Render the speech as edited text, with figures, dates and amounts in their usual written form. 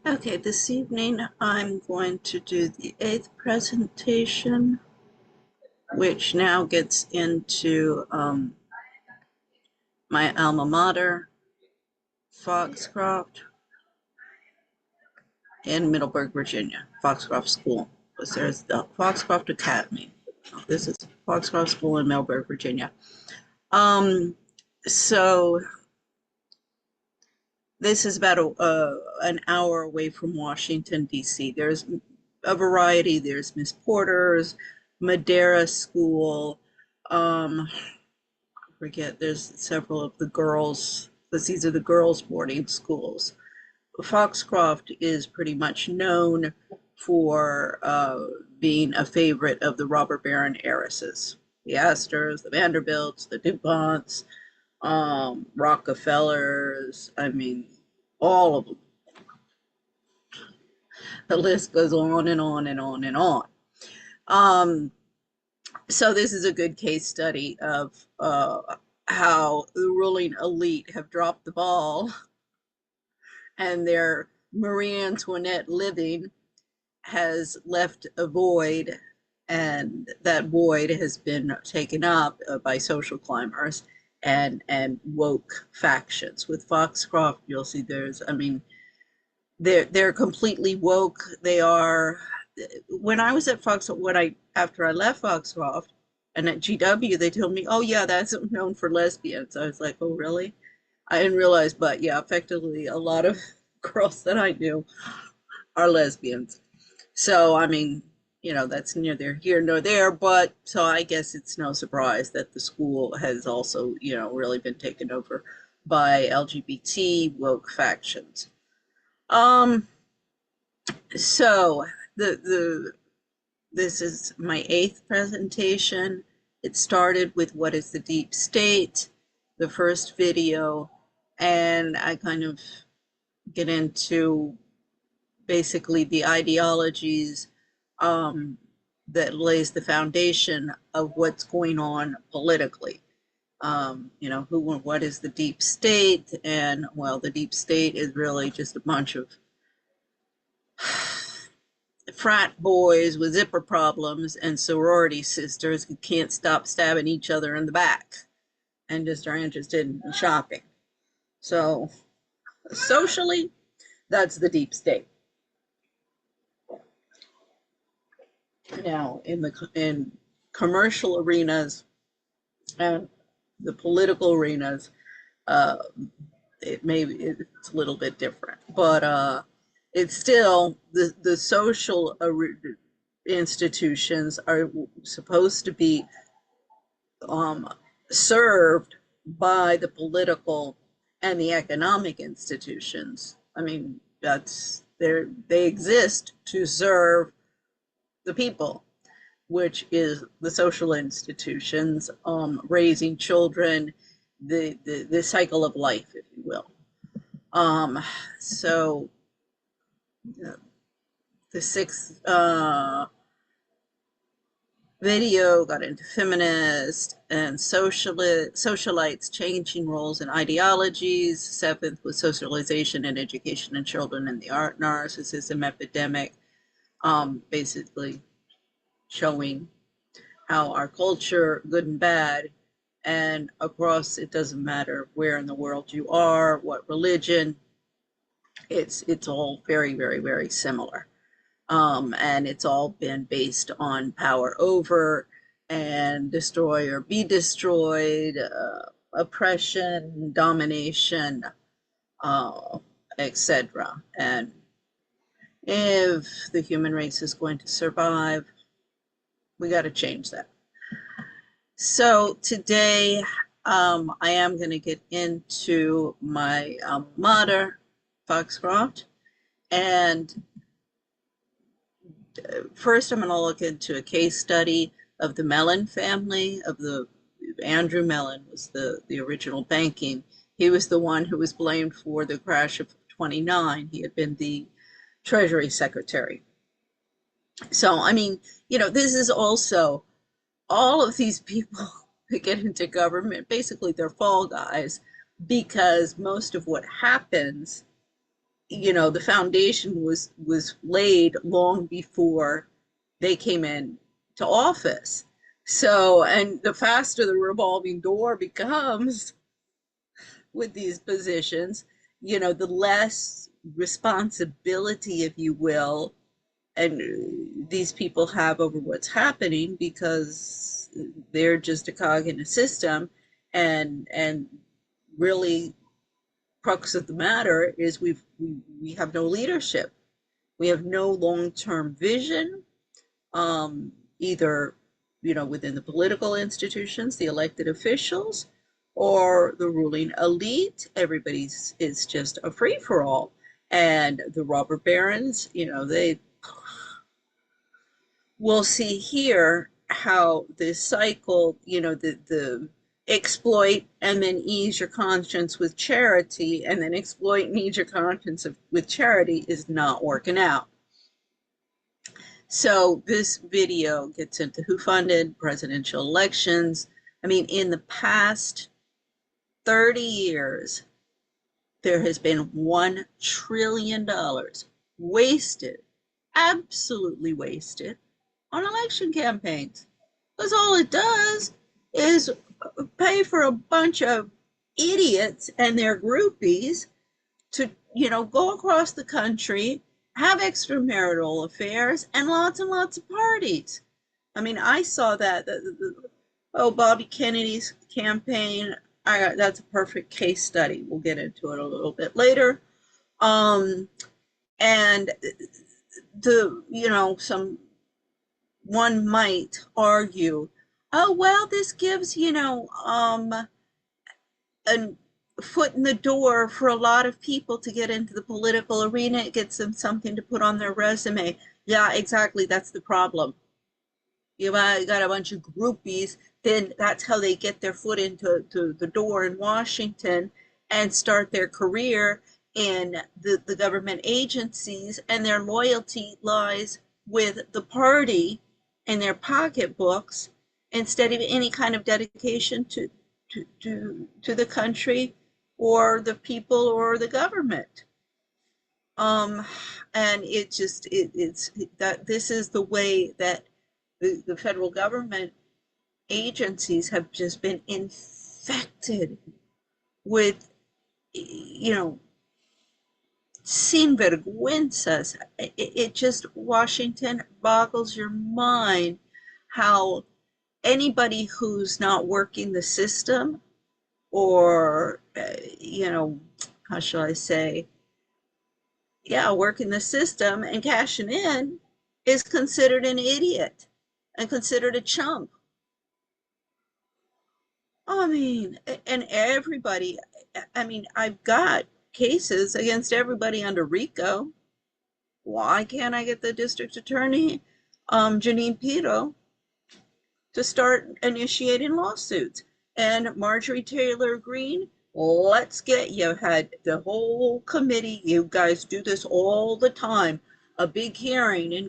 Okay, this evening I'm going to do the eighth presentation, which now gets into my alma mater, Foxcroft, in Middleburg, Virginia. Foxcroft School, because there's the Foxcroft Academy. This is Foxcroft School in Middleburg, Virginia. Um, so this is about an hour away from Washington, D.C. There's a variety. There's Miss Porter's, Madera School. I forget, there's several of the girls, because these are the girls' boarding schools. Foxcroft is pretty much known for being a favorite of the robber baron heiresses. The Astors, the Vanderbilts, the DuPonts, Rockefellers, I mean, all of them. The list goes on and on and on and on. Um, so this is a good case study of how the ruling elite have dropped the ball and their Marie Antoinette living has left a void, and that void has been taken up by social climbers and woke factions. With Foxcroft, you'll see they're completely woke. They are. When I was at after I left Foxcroft and at GW, they told me, "Oh yeah, that's known for lesbians." I was like, "Oh really?" I didn't realize, but yeah, effectively, a lot of girls that I knew are lesbians. So I mean, that's neither here nor there. But so I guess it's no surprise that the school has also, really been taken over by LGBT woke factions. Um, so the this is my eighth presentation. It started with what is the deep state, the first video, and I kind of get into basically the ideologies that lays the foundation of what's going on politically. What is the deep state? And well, the deep state is really just a bunch of frat boys with zipper problems and sorority sisters who can't stop stabbing each other in the back and just are interested in shopping. So socially, that's the deep state. Now, in commercial arenas and the political arenas, uh, it's a little bit different, but it's still the social institutions are supposed to be um, served by the political and the economic institutions. I mean, they exist to serve the people, which is the social institutions, raising children, the cycle of life, if you will. So the sixth video got into feminist and socialites changing roles and ideologies. Seventh was socialization and education in children and the art narcissism epidemic, basically showing how our culture, good and bad, and across, it doesn't matter where in the world you are, what religion, it's all very, very, very similar. And it's all been based on power over and destroy or be destroyed, oppression, domination, etc. And if the human race is going to survive, we got to change that. So today, I am going to get into my mater, Foxcroft, and first I'm going to look into a case study of the Mellon family. Andrew Mellon was the original banking. He was the one who was blamed for the crash of 29. He had been the Treasury Secretary. So, I mean, this is also all of these people that get into government, basically they're fall guys, because most of what happens the foundation was laid long before they came in to office. So, and the faster the revolving door becomes with these positions, the less responsibility, if you will, and these people have over what's happening because they're just a cog in a system. And really, crux of the matter is we have no leadership. We have no long-term vision, either within the political institutions, the elected officials, or the ruling elite. Everybody's is just a free-for-all. And the robber barons, they will see here how this cycle, the exploit and then ease your conscience with charity, and then exploit and ease your conscience with charity is not working out. So this video gets into who funded presidential elections. I mean, in the past 30 years, there has been $1 trillion wasted, absolutely wasted, on election campaigns. Because all it does is pay for a bunch of idiots and their groupies to, go across the country, have extramarital affairs, and lots of parties. I mean, I saw that. Bobby Kennedy's campaign, that's a perfect case study. We'll get into it a little bit later. And some one might argue, oh, well, this gives, a foot in the door for a lot of people to get into the political arena. It gets them something to put on their resume. Yeah, exactly. That's the problem. You got a bunch of groupies, then that's how they get their foot into the door in Washington and start their career in the government agencies, and their loyalty lies with the party and their pocketbooks instead of any kind of dedication to the country or the people or the government. And it's that this is the way that the federal government agencies have just been infected with, sin vergüenzas. It just, Washington, boggles your mind how anybody who's not working the system, or, how shall I say, yeah, working the system and cashing in, is considered an idiot and considered a chump. I mean, and everybody, I mean, I've got cases against everybody under RICO. Why can't I get the district attorney, Janine Pito, to start initiating lawsuits? And Marjorie Taylor Greene, let's get you. Had the whole committee, you guys do this all the time, a big hearing in